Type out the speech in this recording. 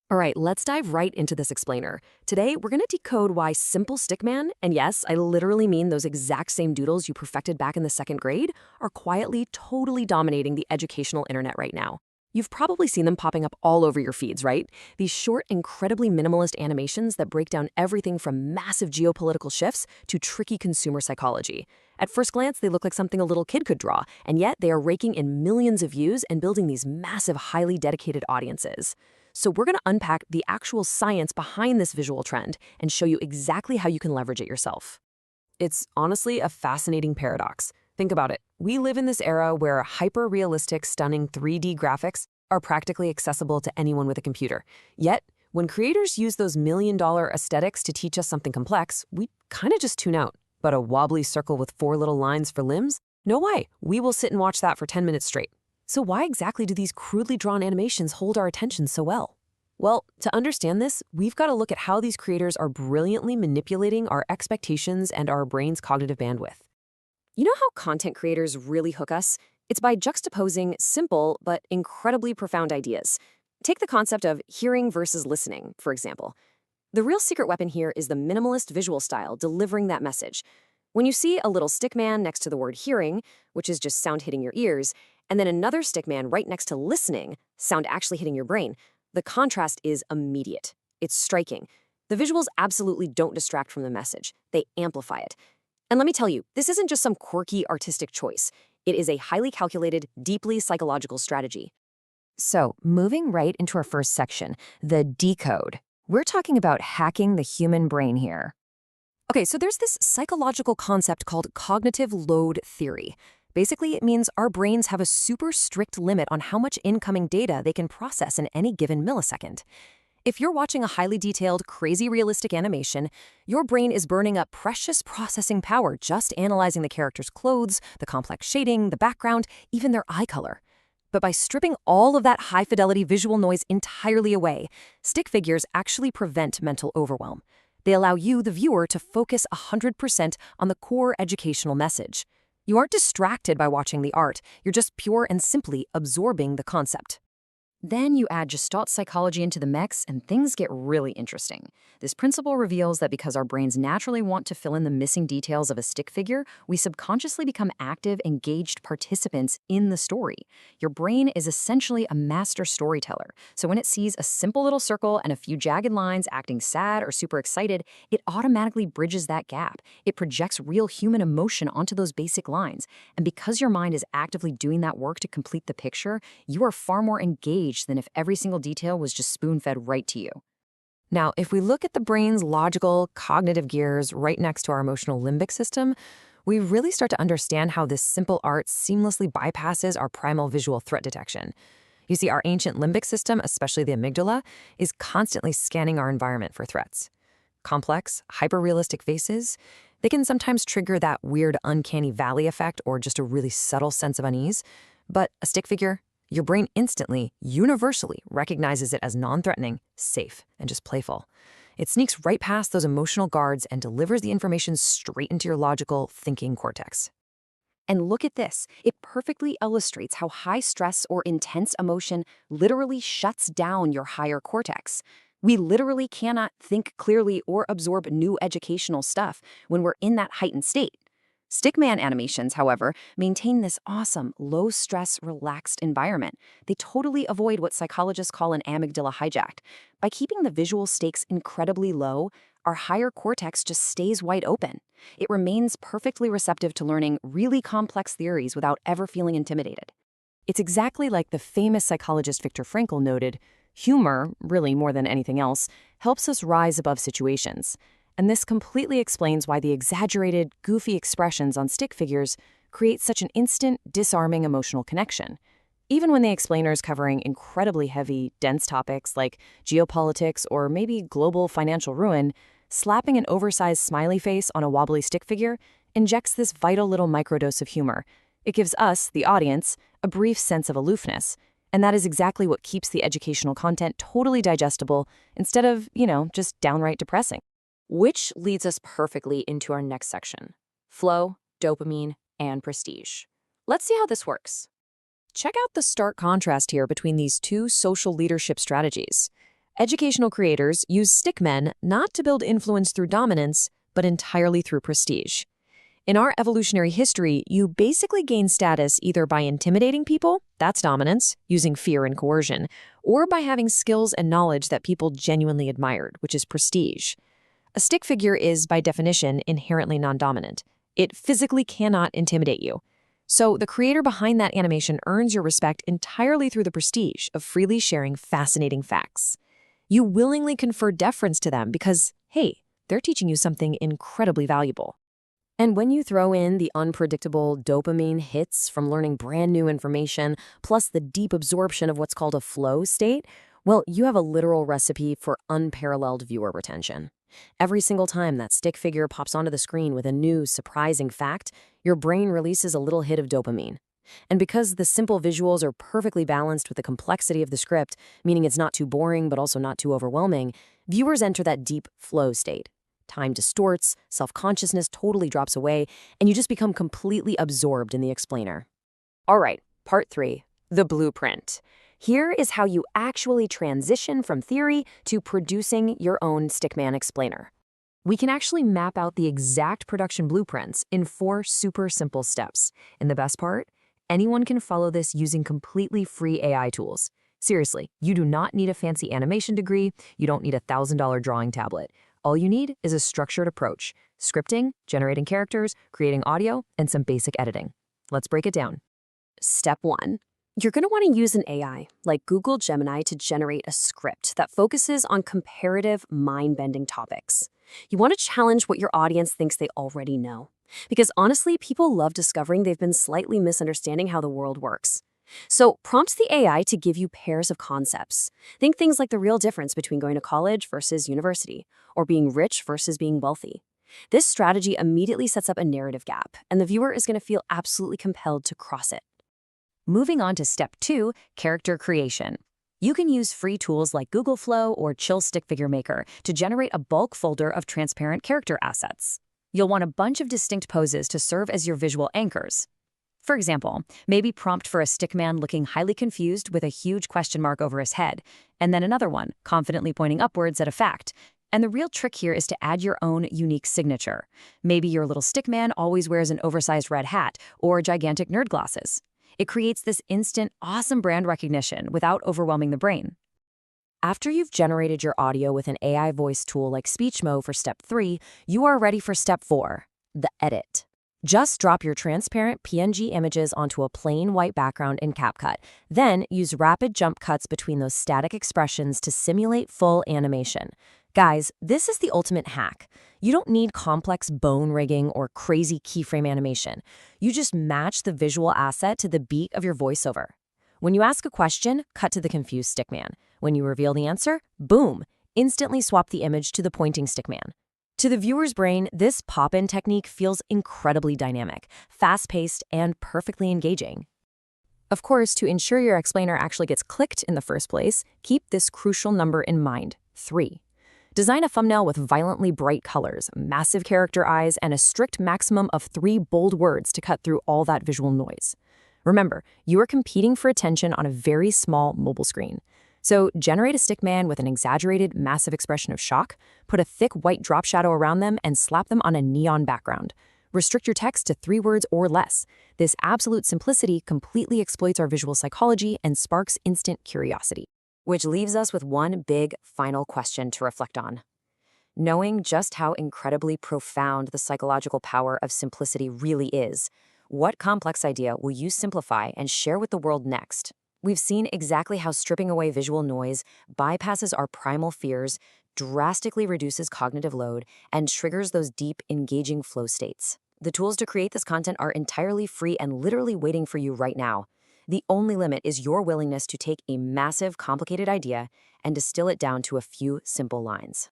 All right, let's dive right into this explainer. Today, we're going to decode why simple Stickman, and yes, I literally mean those exact same doodles you perfected back in the second grade, are quietly totally dominating the educational internet right now. You've probably seen them popping up all over your feeds, right? These short, incredibly minimalist animations that break down everything from massive geopolitical shifts to tricky consumer psychology. At first glance, they look like something a little kid could draw, and yet they are raking in millions of views and building these massive, highly dedicated audiences. So we're going to unpack the actual science behind this visual trend and show you exactly how you can leverage it yourself. It's honestly a fascinating paradox. Think about it. We live in this era where hyper-realistic, stunning 3D graphics are practically accessible to anyone with a computer. Yet, when creators use those million-dollar aesthetics to teach us something complex, we kind of just tune out. But a wobbly circle with 4 little lines for limbs? No way. We will sit and watch that for 10 minutes straight. So why exactly do these crudely drawn animations hold our attention so well? Well, to understand this, we've got to look at how these creators are brilliantly manipulating our expectations and our brain's cognitive bandwidth. You know how content creators really hook us? It's by juxtaposing simple but incredibly profound ideas. Take the concept of hearing versus listening, for example. The real secret weapon here is the minimalist visual style delivering that message. When you see a little stickman next to the word hearing, which is just sound hitting your ears, and then another stickman right next to listening, sound actually hitting your brain, the contrast is immediate. It's striking. The visuals absolutely don't distract from the message. They amplify it. And let me tell you, this isn't just some quirky artistic choice. It is a highly calculated, deeply psychological strategy. So, moving right into our first section, the decode. We're talking about hacking the human brain here. Okay, so there's this psychological concept called cognitive load theory. Basically, it means our brains have a super strict limit on how much incoming data they can process in any given millisecond. If you're watching a highly detailed, crazy realistic animation, your brain is burning up precious processing power just analyzing the character's clothes, the complex shading, the background, even their eye color. But by stripping all of that high-fidelity visual noise entirely away, stick figures actually prevent mental overwhelm. They allow you, the viewer, to focus 100% on the core educational message. You aren't distracted by watching the art, you're just pure and simply absorbing the concept. Then you add Gestalt psychology into the mix, and things get really interesting. This principle reveals that because our brains naturally want to fill in the missing details of a stick figure, we subconsciously become active, engaged participants in the story. Your brain is essentially a master storyteller, so when it sees a simple little circle and a few jagged lines acting sad or super excited, it automatically bridges that gap. It projects real human emotion onto those basic lines, and because your mind is actively doing that work to complete the picture, you are far more engaged than if every single detail was just spoon-fed right to you. Now, if we look at the brain's logical, cognitive gears right next to our emotional limbic system, we really start to understand how this simple art seamlessly bypasses our primal visual threat detection. You see, our ancient limbic system, especially the amygdala, is constantly scanning our environment for threats. Complex, hyper-realistic faces, they can sometimes trigger that weird uncanny valley effect or just a really subtle sense of unease. But a stick figure, your brain instantly, universally recognizes it as non-threatening, safe, and just playful. It sneaks right past those emotional guards and delivers the information straight into your logical, thinking cortex. And look at this. It perfectly illustrates how high stress or intense emotion literally shuts down your higher cortex. We literally cannot think clearly or absorb new educational stuff when we're in that heightened state. Stickman animations, however, maintain this awesome, low-stress, relaxed environment. They totally avoid what psychologists call an amygdala hijack. By keeping the visual stakes incredibly low, our higher cortex just stays wide open. It remains perfectly receptive to learning really complex theories without ever feeling intimidated. It's exactly like the famous psychologist Viktor Frankl noted, humor, really more than anything else, helps us rise above situations. And this completely explains why the exaggerated, goofy expressions on stick figures create such an instant, disarming emotional connection. Even when the explainer is covering incredibly heavy, dense topics like geopolitics or maybe global financial ruin, slapping an oversized smiley face on a wobbly stick figure injects this vital little microdose of humor. It gives us, the audience, a brief sense of aloofness. And that is exactly what keeps the educational content totally digestible instead of, just downright depressing. Which leads us perfectly into our next section: flow, dopamine, and prestige. Let's see how this works. Check out the stark contrast here between these two social leadership strategies. Educational creators use stickmen not to build influence through dominance, but entirely through prestige. In our evolutionary history, you basically gain status either by intimidating people, that's dominance, using fear and coercion, or by having skills and knowledge that people genuinely admired, which is prestige. A stick figure is, by definition, inherently non-dominant. It physically cannot intimidate you. So the creator behind that animation earns your respect entirely through the prestige of freely sharing fascinating facts. You willingly confer deference to them because, hey, they're teaching you something incredibly valuable. And when you throw in the unpredictable dopamine hits from learning brand new information, plus the deep absorption of what's called a flow state, well, you have a literal recipe for unparalleled viewer retention. Every single time that stick figure pops onto the screen with a new, surprising fact, your brain releases a little hit of dopamine. And because the simple visuals are perfectly balanced with the complexity of the script, meaning it's not too boring but also not too overwhelming, viewers enter that deep flow state. Time distorts, self-consciousness totally drops away, and you just become completely absorbed in the explainer. All right, part 3, the blueprint. Here is how you actually transition from theory to producing your own Stickman explainer. We can actually map out the exact production blueprints in 4 super simple steps. And the best part? Anyone can follow this using completely free AI tools. Seriously, you do not need a fancy animation degree, you don't need a $1,000 drawing tablet. All you need is a structured approach: scripting, generating characters, creating audio, and some basic editing. Let's break it down. Step 1. You're going to want to use an AI like Google Gemini to generate a script that focuses on comparative, mind-bending topics. You want to challenge what your audience thinks they already know. Because honestly, people love discovering they've been slightly misunderstanding how the world works. So prompt the AI to give you pairs of concepts. Think things like the real difference between going to college versus university, or being rich versus being wealthy. This strategy immediately sets up a narrative gap, and the viewer is going to feel absolutely compelled to cross it. Moving on to step 2, character creation. You can use free tools like Google Flow or Chill Stick Figure Maker to generate a bulk folder of transparent character assets. You'll want a bunch of distinct poses to serve as your visual anchors. For example, maybe prompt for a stickman looking highly confused with a huge question mark over his head, and then another one, confidently pointing upwards at a fact. And the real trick here is to add your own unique signature. Maybe your little stickman always wears an oversized red hat or gigantic nerd glasses. It creates this instant, awesome brand recognition without overwhelming the brain. After you've generated your audio with an AI voice tool like SpeechMo for step 3, you are ready for step 4, the edit. Just drop your transparent PNG images onto a plain white background in CapCut. Then use rapid jump cuts between those static expressions to simulate full animation. Guys, this is the ultimate hack. You don't need complex bone rigging or crazy keyframe animation. You just match the visual asset to the beat of your voiceover. When you ask a question, cut to the confused stickman. When you reveal the answer, boom, instantly swap the image to the pointing stickman. To the viewer's brain, this pop-in technique feels incredibly dynamic, fast-paced, and perfectly engaging. Of course, to ensure your explainer actually gets clicked in the first place, keep this crucial number in mind, 3. Design a thumbnail with violently bright colors, massive character eyes, and a strict maximum of 3 bold words to cut through all that visual noise. Remember, you are competing for attention on a very small mobile screen. So generate a stickman with an exaggerated, massive expression of shock, put a thick white drop shadow around them, and slap them on a neon background. Restrict your text to 3 words or less. This absolute simplicity completely exploits our visual psychology and sparks instant curiosity. Which leaves us with one big, final question to reflect on. Knowing just how incredibly profound the psychological power of simplicity really is, what complex idea will you simplify and share with the world next? We've seen exactly how stripping away visual noise bypasses our primal fears, drastically reduces cognitive load, and triggers those deep, engaging flow states. The tools to create this content are entirely free and literally waiting for you right now. The only limit is your willingness to take a massive, complicated idea and distill it down to a few simple lines.